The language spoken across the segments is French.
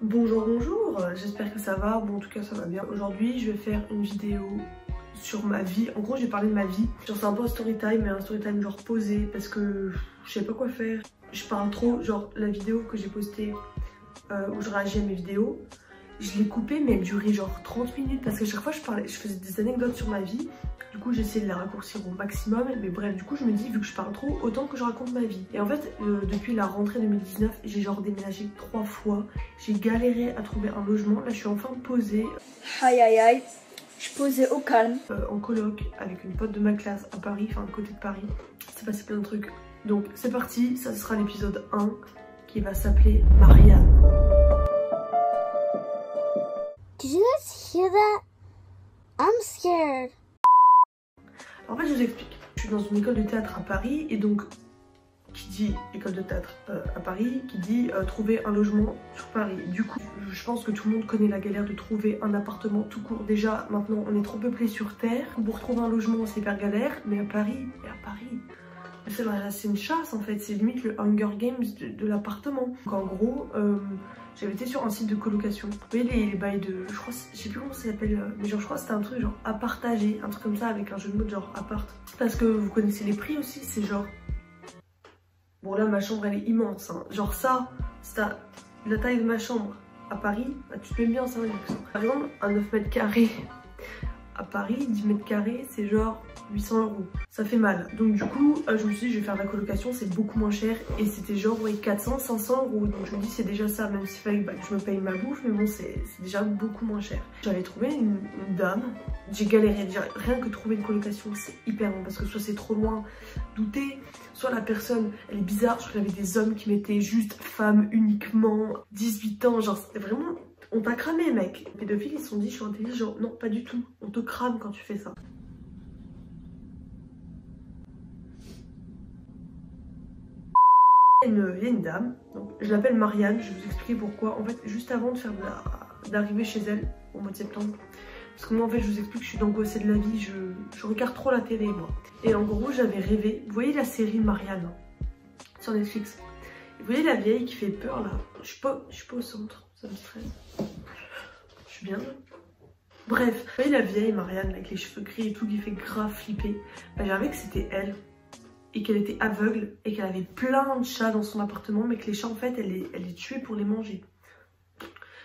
Bonjour, j'espère que ça va. Bon, en tout cas, ça va bien. Aujourd'hui, je vais faire une vidéo sur ma vie. En gros, je vais parler de ma vie. Genre, c'est un peu un story time, mais un story time genre posé parce que je sais pas quoi faire. Je parle trop. Genre, la vidéo que j'ai postée où je réagis à mes vidéos, je l'ai coupée, mais elle durait genre 30 minutes parce que chaque fois, je faisais des anecdotes sur ma vie. Du coup, j'essaie de les raccourcir au maximum. Mais bref, du coup, je me dis, vu que je parle trop, autant que je raconte ma vie. Et en fait, depuis la rentrée 2019, j'ai genre déménagé 3 fois. J'ai galéré à trouver un logement. Là, je suis enfin posée. Aïe aïe aïe. Je posais au calme. En coloc avec une pote de ma classe à Paris, enfin à côté de Paris. C'est passé plein de trucs. Donc, c'est parti. Ça sera l'épisode 1 qui va s'appeler Marianne. Did you guys hear that? I'm scared. En fait, je vous explique. Je suis dans une école de théâtre à Paris et donc, qui dit école de théâtre à Paris, qui dit trouver un logement sur Paris. Du coup, je pense que tout le monde connaît la galère de trouver un appartement tout court. Déjà, maintenant, on est trop peuplé sur Terre. Pour trouver un logement, c'est hyper galère. Mais à Paris, c'est une chasse en fait. C'est limite le Hunger Games de l'appartement. Donc en gros, j'avais été sur un site de colocation. Vous voyez les bails de... Je crois, je sais plus comment ça s'appelle, mais genre je crois que c'était un truc genre à partager. Un truc comme ça avec un jeu de mots genre appart. Parce que vous connaissez les prix aussi, c'est genre... Bon là ma chambre elle est immense, hein. Genre ça, c'est la taille de ma chambre à Paris, bah, tu te mets bien ça. Par exemple, un 9 mètres carrés à Paris, 10 mètres carrés, c'est genre 800 €. Ça fait mal. Donc du coup, je me suis dit je vais faire la colocation, c'est beaucoup moins cher. Et c'était genre ouais, 400, 500 €. Donc je me dis c'est déjà ça, même s'il fallait que je me paye ma bouffe, mais bon c'est déjà beaucoup moins cher. J'avais trouvé une dame, j'ai galéré déjà, rien que trouver une colocation c'est hyper long parce que soit c'est trop loin douter, soit la personne elle est bizarre, je crois qu'il y avait des hommes qui mettaient juste femme uniquement, 18 ans, genre c'était vraiment... On t'a cramé mec. Les pédophiles ils se sont dit je suis intelligent. Non pas du tout, on te crame quand tu fais ça. Il y a une dame, donc je l'appelle Marianne, je vais vous expliquer pourquoi. En fait juste avant de faire d'arriver chez elle au mois de septembre, parce que moi en fait je vous explique que je suis angoissée de la vie, je regarde trop la télé moi. Et en gros j'avais rêvé, vous voyez la série Marianne sur Netflix. Vous voyez la vieille qui fait peur là, je suis pas au centre, ça me stresse. Je suis bien là. Bref, vous voyez la vieille Marianne avec les cheveux gris et tout qui fait grave flipper. Bah, j'avais que c'était elle et qu'elle était aveugle et qu'elle avait plein de chats dans son appartement mais que les chats en fait elle les tuait pour les manger.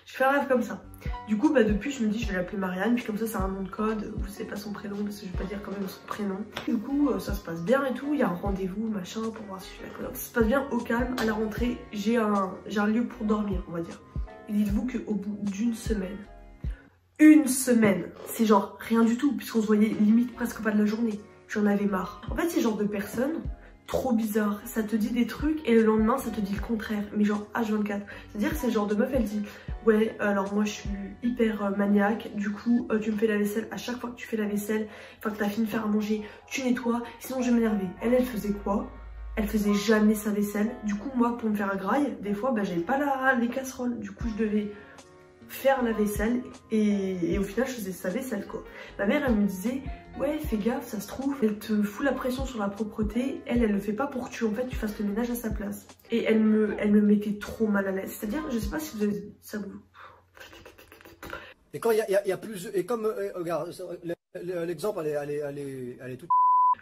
Je fais un rêve comme ça. Du coup bah depuis je me dis je vais l'appeler Marianne, puis comme ça c'est un nom de code, vous savez pas son prénom parce que je vais pas dire quand même son prénom. Du coup ça se passe bien et tout, il y a un rendez-vous machin pour voir si je suis d'accord. Ça se passe bien au calme, à la rentrée j'ai un lieu pour dormir on va dire. Et dites-vous qu'au bout d'une semaine, c'est genre rien du tout puisqu'on se voyait limite presque pas de la journée. J'en avais marre. En fait c'est le genre de personne trop bizarre, ça te dit des trucs et le lendemain ça te dit le contraire, mais genre H24. C'est-à-dire que c'est le genre de meuf, elle dit ouais alors moi je suis hyper maniaque, du coup tu me fais la vaisselle, à chaque fois que tu fais la vaisselle, enfin que t'as fini de faire à manger, tu nettoies, sinon je vais m'énerver. Elle faisait quoi? Elle faisait jamais sa vaisselle, du coup moi pour me faire un graille, des fois bah, j'avais pas les casseroles, du coup je devais faire la vaisselle et au final je faisais sa vaisselle quoi. Ma mère elle me disait ouais fais gaffe ça se trouve elle te fout la pression sur la propreté, elle le fait pas pour que tu en fait tu fasses le ménage à sa place. Et elle me mettait trop mal à l'aise, c'est à dire je sais pas si vous avez ça vous... Et quand il y a plus, et comme regarde l'exemple elle est toute...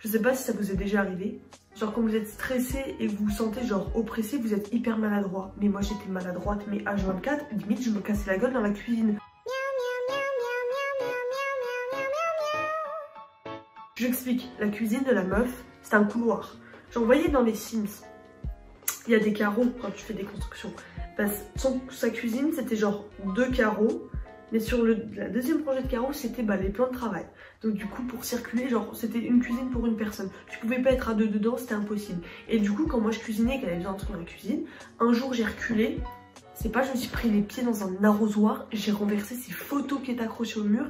Je sais pas si ça vous est déjà arrivé, genre quand vous êtes stressé et vous vous sentez genre oppressé, vous êtes hyper maladroit. Mais moi j'étais maladroite mais H24, limite je me cassais la gueule dans la cuisine. Je vous explique, la cuisine de la meuf, c'est un couloir. Genre vous voyez dans les Sims, il y a des carreaux quand tu fais des constructions. Sa cuisine c'était genre 2 carreaux. Mais sur la deuxième rangée de carreaux, c'était les plans de travail. Donc du coup, pour circuler, genre, c'était une cuisine pour une personne. Tu pouvais pas être à 2 dedans, c'était impossible. Et du coup, quand moi je cuisinais, qu'elle avait besoin d'un truc dans la cuisine, un jour j'ai reculé. C'est pas, je me suis pris les pieds dans un arrosoir, j'ai renversé ses photos qui étaient accrochées au mur.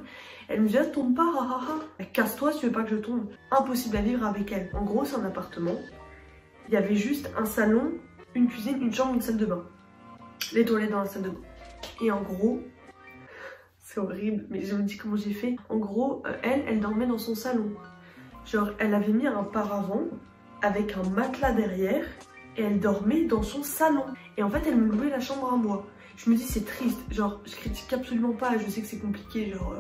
Elle me dit, ah, tombe pas, ah. Casse-toi si tu veux pas que je tombe. Impossible à vivre avec elle. En gros, c'est un appartement. Il y avait juste un salon, une cuisine, une chambre, une salle de bain. Les toilettes dans la salle de bain. Et en gros... C'est horrible, mais je me dis comment j'ai fait. En gros, elle dormait dans son salon. Genre, elle avait mis un paravent avec un matelas derrière et elle dormait dans son salon. Et en fait, elle me louait la chambre à moi. je me dis c'est triste, genre je critique absolument pas, je sais que c'est compliqué genre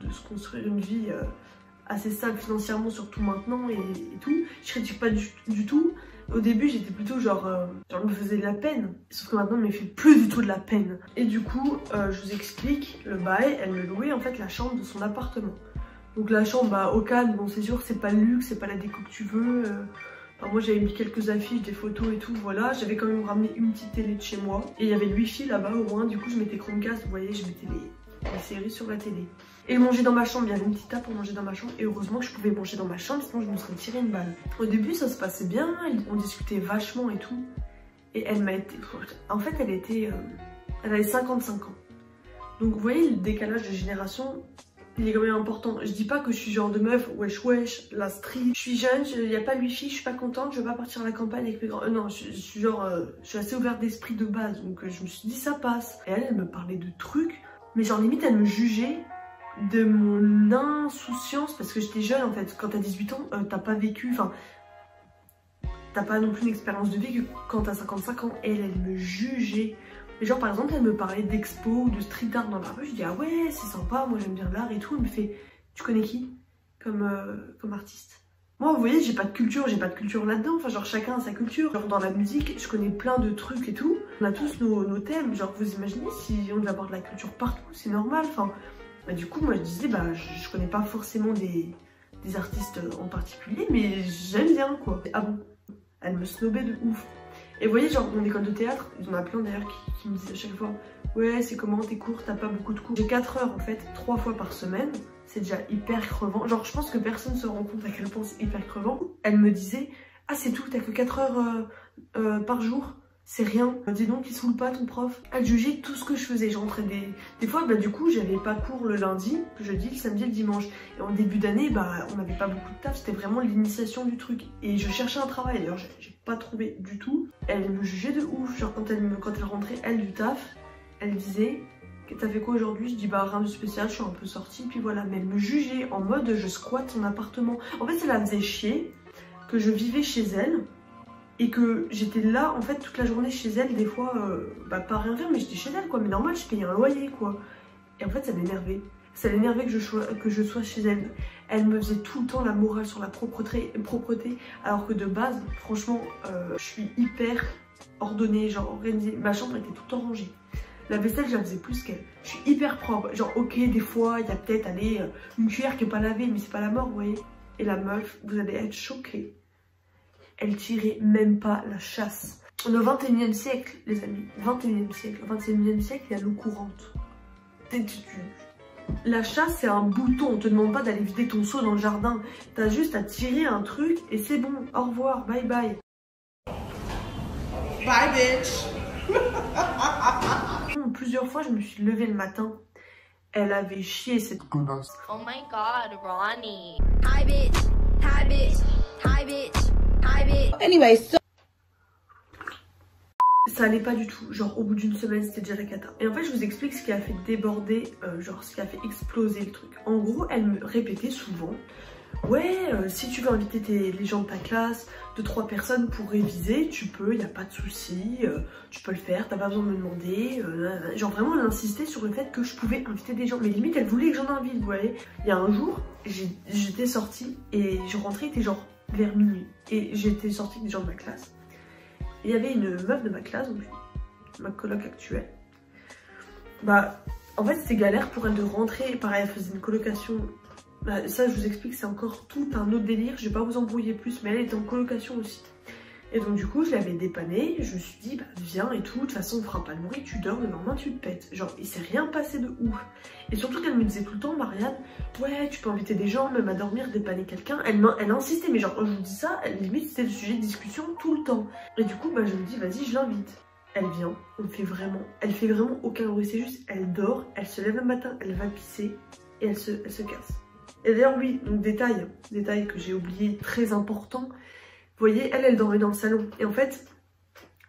de se construire une vie assez stable financièrement, surtout maintenant et tout. Je critique pas du tout. Au début j'étais plutôt genre me faisait de la peine, sauf que maintenant elle me fait plus du tout de la peine. Et du coup je vous explique le bail, elle me louait en fait la chambre de son appartement. Donc la chambre bah, au calme, bon c'est sûr c'est pas le luxe, c'est pas la déco que tu veux. Enfin, moi j'avais mis quelques affiches, des photos et tout, voilà. J'avais quand même ramené une petite télé de chez moi. Et il y avait le wifi là-bas au moins, du coup je mettais Chromecast, vous voyez, je mettais les séries sur la télé. Et manger dans ma chambre, il y avait une petite table pour manger dans ma chambre. Et heureusement que je pouvais manger dans ma chambre, sinon je me serais tiré une balle. Au début ça se passait bien, on discutait vachement et tout. Et elle m'a été... En fait elle avait 55 ans. Donc vous voyez le décalage de génération, il est quand même important. Je dis pas que je suis genre de meuf, wesh wesh, la street. Je suis jeune, il n'y a pas de wifi, je suis pas contente, je veux pas partir à la campagne avec mes grands... non, je suis genre... je suis assez ouverte d'esprit de base, donc je me suis dit ça passe. Et elle me parlait de trucs, mais genre limite elle me jugeait de mon insouciance, parce que j'étais jeune en fait. Quand t'as 18 ans, t'as pas vécu, enfin... T'as pas non plus une expérience de vie que quand t'as 55 ans. Elle me jugeait. Et genre par exemple elle me parlait d'expo ou de street art dans la rue, je dis ah ouais c'est sympa, moi j'aime bien l'art et tout. Elle me fait tu connais qui comme artiste? Moi vous voyez j'ai pas de culture là-dedans, enfin genre chacun a sa culture. Genre dans la musique je connais plein de trucs et tout, on a tous nos thèmes, genre vous imaginez si on devait avoir de la culture partout, c'est normal. Enfin bah, du coup moi je disais bah je connais pas forcément des artistes en particulier mais j'aime bien quoi. Ah bon, elle me snobait de ouf. Et vous voyez, genre mon école de théâtre, il y en a plein d'ailleurs qui me disent à chaque fois ouais c'est comment tes cours, t'as pas beaucoup de cours. J'ai 4 heures en fait, 3 fois par semaine, c'est déjà hyper crevant. Genre je pense que personne se rend compte à quel point c'est hyper crevant. Elle me disait ah c'est tout, t'as que 4 heures par jour, c'est rien. Dis donc il saoule pas ton prof. Elle jugeait tout ce que je faisais, j'entrais des fois bah du coup j'avais pas cours le lundi, le jeudi, le samedi, le dimanche. Et en début d'année bah on n'avait pas beaucoup de taf, c'était vraiment l'initiation du truc. Et je cherchais un travail, d'ailleurs j'ai pas trouvé du tout. Elle me jugeait de ouf, genre quand elle rentrait elle du taf, elle disait t'as fait quoi aujourd'hui? Je dis bah rien de spécial, je suis un peu sortie puis voilà. Mais elle me jugeait en mode je squatte son appartement. En fait ça la faisait chier que je vivais chez elle et que j'étais là en fait toute la journée chez elle, des fois bah pas rien faire mais j'étais chez elle quoi, mais normal je payais un loyer quoi. Et en fait ça m'énervait. Ça l'énervait que je sois chez elle. Elle me faisait tout le temps la morale sur la propreté alors que de base, franchement, je suis hyper ordonnée, genre organisée. Ma chambre était toute rangée. La vaisselle, je la faisais plus qu'elle. Je suis hyper propre. Genre, ok, des fois, il y a peut-être, allez, une cuillère qui n'est pas lavée, mais c'est pas la mort, vous voyez. Et la meuf, vous allez être choqués. Elle tirait même pas la chasse. On est au 21e siècle, les amis. 21e siècle. Au 21e siècle, il y a l'eau courante. La chasse c'est un bouton, on te demande pas d'aller vider ton seau dans le jardin. T'as juste à tirer un truc et c'est bon, au revoir, bye bye. Bye bitch. Plusieurs fois je me suis levée le matin, elle avait chié cette connasse. Oh my god, Ronnie. Hi bitch, hi bitch, hi bitch, hi bitch. Anyway, so Ça allait pas du tout, genre au bout d'une semaine c'était déjà la cata. Et en fait je vous explique ce qui a fait déborder, genre ce qui a fait exploser le truc. En gros elle me répétait souvent ouais si tu veux inviter les gens de ta classe, 2-3 personnes pour réviser, tu peux, y a pas de souci, tu peux le faire, t'as pas besoin de me demander. Genre vraiment elle insistait sur le fait que je pouvais inviter des gens, mais limite elle voulait que j'en invite, vous voyez. Il y a un jour j'étais sortie et je rentrais, il était genre vers minuit et j'étais sortie avec des gens de ma classe. Il y avait une meuf de ma classe, donc ma coloc actuelle. Bah, en fait, c'était galère pour elle de rentrer. Pareil, elle faisait une colocation. Bah, ça, je vous explique, c'est encore tout un autre délire. Je vais pas vous embrouiller plus, mais elle était en colocation aussi. Et donc, du coup, je l'avais dépannée. Je me suis dit, bah, viens et tout. De toute façon, on fera pas le bruit. Tu dors, le lendemain, tu te pètes. Genre, il s'est rien passé de ouf. Et surtout qu'elle me disait tout le temps, Marianne, ouais, tu peux inviter des gens, même à dormir, dépanner quelqu'un. Elle insistait, mais genre, quand je vous dis ça, limite, c'était le sujet de discussion tout le temps. Et du coup, bah, je me dis, vas-y, je l'invite. Elle vient, elle fait vraiment aucun bruit. C'est juste, elle dort, elle se lève le matin, elle va pisser et elle se casse. Et d'ailleurs, oui, donc détail que j'ai oublié, très important. Vous voyez, elle dormait dans le salon. Et en fait,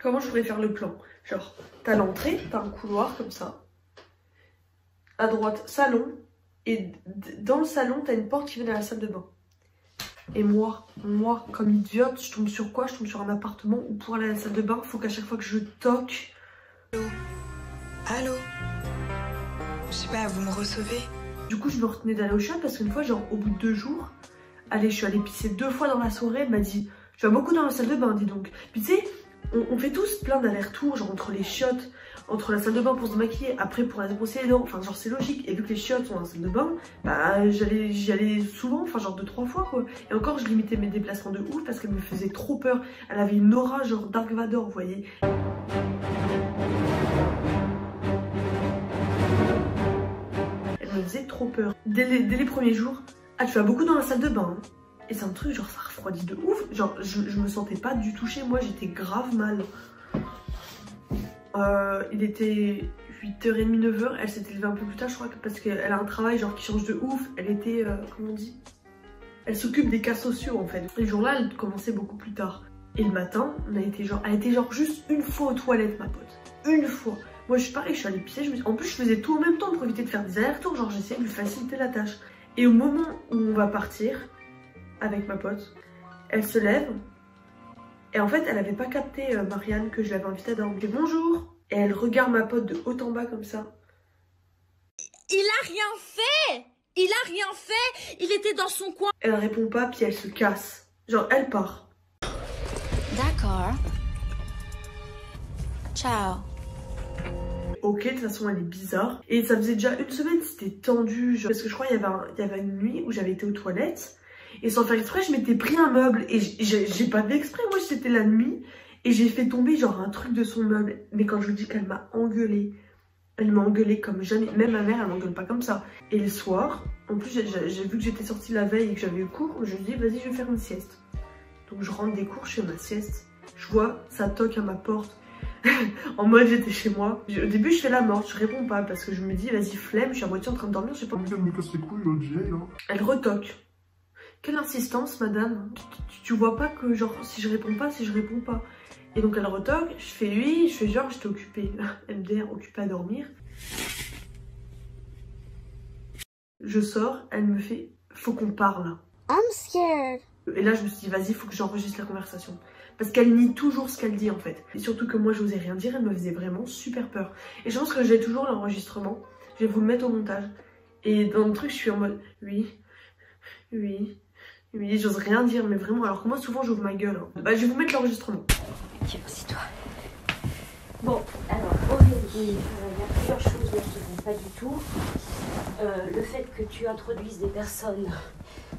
comment je pourrais faire le plan? Genre, t'as l'entrée, t'as un couloir comme ça. À droite, salon. Et dans le salon, t'as une porte qui mène à la salle de bain. Et moi, comme idiote, je tombe sur quoi? Je tombe sur un appartement où pour aller à la salle de bain, il faut qu'à chaque fois que je toque... Allô? Je sais pas, vous me recevez? Du coup, je me retenais d'aller au shop parce qu'une fois, genre au bout de 2 jours, allez, je suis allée pisser 2 fois dans la soirée. Elle m'a dit, tu vas beaucoup dans la salle de bain, dis donc. Puis tu sais, on fait tous plein d'allers-retours, genre entre les chiottes, entre la salle de bain pour se maquiller, après pour aller se brosser les dents, enfin genre c'est logique. Et vu que les chiottes sont dans la salle de bain, bah j'y allais souvent, enfin genre 2-3 fois quoi. Et encore, je limitais mes déplacements de ouf parce qu'elle me faisait trop peur. Elle avait une aura genre Dark Vador, vous voyez. Elle me faisait trop peur. Dès les premiers jours, ah tu vas beaucoup dans la salle de bain, hein. Et c'est un truc genre ça refroidit de ouf. Genre je me sentais pas du tout chez moi, j'étais grave mal. Il était 8h30, 9h, elle s'était levée un peu plus tard je crois parce qu'elle a un travail genre qui change de ouf. Elle était, comment on dit, elle s'occupe des cas sociaux en fait. Les jours là elle commençait beaucoup plus tard. Et le matin, elle était genre juste une fois aux toilettes ma pote. Une fois. Moi je suis pareil, je suis allée pisser, en plus je faisais tout en même temps pour éviter de faire des allers-retours, genre j'essayais de lui faciliter la tâche. Et au moment où on va partir avec ma pote, elle se lève. Et en fait, elle avait pas capté, Marianne, que je l'avais invitée à dormir. Bonjour. Et elle regarde ma pote de haut en bas comme ça. Il a rien fait! Il a rien fait! Il était dans son coin. Elle répond pas, puis elle se casse. Genre, elle part. D'accord. Ciao. Ok, de toute façon, elle est bizarre. Et ça faisait déjà une semaine, c'était tendu. Genre, parce que je crois qu'il y avait une nuit où j'avais été aux toilettes. Et sans faire exprès, je m'étais pris un meuble. Et j'ai pas fait exprès, moi, c'était la nuit. Et j'ai fait tomber genre un truc de son meuble. Mais quand je vous dis qu'elle m'a engueulée, elle m'a engueulée comme jamais. Même ma mère, elle m'engueule pas comme ça. Et le soir, en plus, j'ai vu que j'étais sortie la veille et que j'avais eu cours. Je lui dis, vas-y, je vais faire une sieste. Donc je rentre des cours, je fais ma sieste. Je vois, ça toque à ma porte. En mode, j'étais chez moi. Au début, je fais la morte, je réponds pas. Parce que je me dis, vas-y, flemme, je suis à moitié en train de dormir, je sais pas. Elle me casse les couilles, l'autre vieille, là. Elle retoque. Quelle insistance, madame. Tu vois pas que, genre, si je réponds pas, Et donc elle retoque, je fais oui, je fais genre j'étais occupée. MDR, occupée à dormir. Je sors, elle me fait, faut qu'on parle. I'm scared. Et là je me suis dit, vas-y, faut que j'enregistre la conversation. Parce qu'elle nie toujours ce qu'elle dit en fait. Et surtout que moi je n'osais rien dire, elle me faisait vraiment super peur. Et je pense que j'ai toujours l'enregistrement. Je vais vous le mettre au montage. Et dans le truc, je suis en mode, oui, j'ose rien dire, mais vraiment. Alors que moi souvent j'ouvre ma gueule. Hein. Bah je vais vous mettre l'enregistrement. Ok, assis-toi. Bon, alors Aurélie, il y a plusieurs choses qui ne vont pas du tout. Le fait que tu introduises des personnes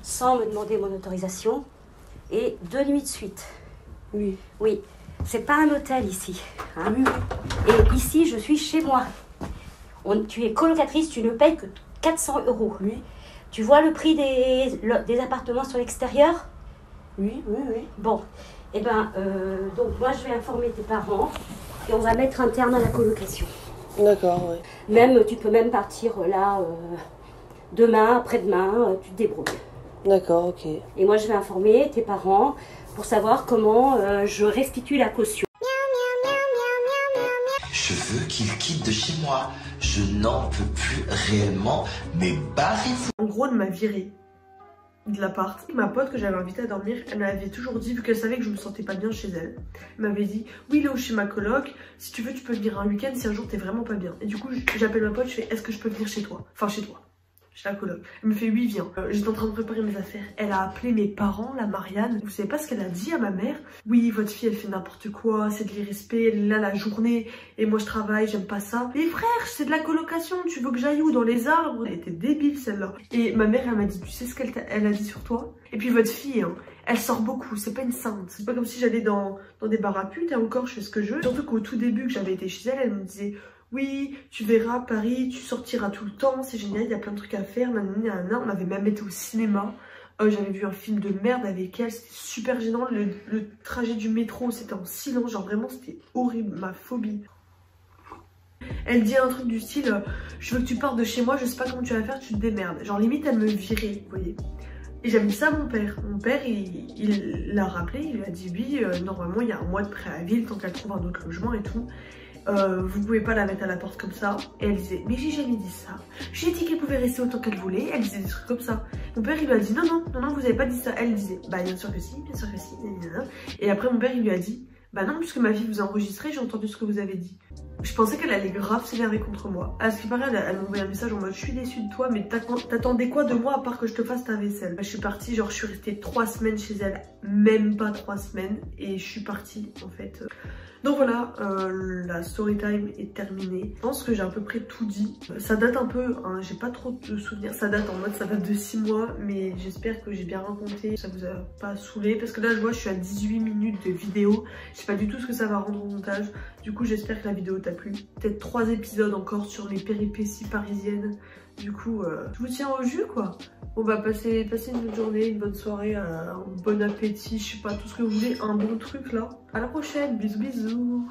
sans me demander mon autorisation et 2 nuits de suite. Oui. Oui, c'est pas un hôtel ici. Hein. Oui. Et ici, je suis chez moi. Tu es colocatrice, tu ne payes que 400 €. Oui. Tu vois le prix des appartements sur l'extérieur? Oui. Bon, et ben, donc moi je vais informer tes parents et on va mettre un terme à la colocation. D'accord, oui. Même, tu peux même partir là, demain, après-demain, tu te débrouilles. D'accord, ok. Et moi je vais informer tes parents pour savoir comment je restitue la caution. Je veux qu'il quitte de chez moi. Je n'en peux plus réellement, mais barrez-vous. En gros, elle m'a virée de l'appart. Ma pote que j'avais invitée à dormir, elle m'avait toujours dit, vu qu'elle savait que je me sentais pas bien chez elle, elle m'avait dit, oui, là où chez ma coloc, si tu veux, tu peux venir un week-end si un jour t'es vraiment pas bien. Et du coup, j'appelle ma pote, je fais, est-ce que je peux venir chez toi? Enfin, chez toi. Chez la coloc. Elle me fait oui, viens. J'étais en train de préparer mes affaires. Elle a appelé mes parents, la Marianne. Vous savez pas ce qu'elle a dit à ma mère? Oui, votre fille, elle fait n'importe quoi, c'est de l'irrespect, elle est là la journée, et moi je travaille, j'aime pas ça. Mais frère, c'est de la colocation, tu veux que j'aille où? Dans les arbres? Elle était débile celle-là. Et ma mère, elle m'a dit, tu sais ce qu'elle a dit sur toi? Et puis votre fille, hein, elle sort beaucoup, c'est pas une sainte. C'est pas comme si j'allais dans des bars à putes, et encore je fais ce que je veux. Surtout qu'au tout début que j'avais été chez elle, elle me disait, oui, tu verras Paris, tu sortiras tout le temps, c'est génial, il y a plein de trucs à faire, nanana. On avait même été au cinéma, j'avais vu un film de merde avec elle, c'était super gênant, le trajet du métro c'était en silence, genre vraiment c'était horrible, ma phobie. Elle dit un truc du style, je veux que tu partes de chez moi, je sais pas comment tu vas faire, tu te démerdes. Genre limite elle me virait, vous voyez. Et j'avais dit ça à mon père. Mon père, il l'a rappelé, il lui a dit oui, normalement il y a un mois de préavis, tant qu'elle trouve un autre logement et tout. Vous pouvez pas la mettre à la porte comme ça. Et elle disait, mais j'ai jamais dit ça. J'ai dit qu'elle pouvait rester autant qu'elle voulait. Elle disait des trucs comme ça. Mon père, il lui a dit, non, vous avez pas dit ça. Elle disait, bah bien sûr que si, bien sûr que si. Et après, mon père, il lui a dit, bah non, puisque ma fille vous a enregistré, j'ai entendu ce que vous avez dit. Je pensais qu'elle allait grave s'énerver contre moi. À ce qui paraît, elle m'a envoyé un message en mode je suis déçue de toi, mais t'attendais quoi de moi à part que je te fasse ta vaisselle? Je suis partie, genre je suis restée 3 semaines chez elle, même pas 3 semaines, et je suis partie en fait. Donc voilà, la story time est terminée. Je pense que j'ai à peu près tout dit. Ça date un peu, hein, j'ai pas trop de souvenirs. Ça date en mode, ça date de 6 mois, mais j'espère que j'ai bien raconté. Ça vous a pas saoulé, parce que là je vois je suis à 18 minutes de vidéo. Je sais pas du tout ce que ça va rendre au montage. Du coup j'espère que la vidéo t'a plu. Peut-être 3 épisodes encore sur mes péripéties parisiennes. Du coup, je vous tiens au jus quoi. Bon bah passez une bonne journée, une bonne soirée, un bon appétit, je sais pas, tout ce que vous voulez, un bon truc là. À la prochaine, bisous bisous.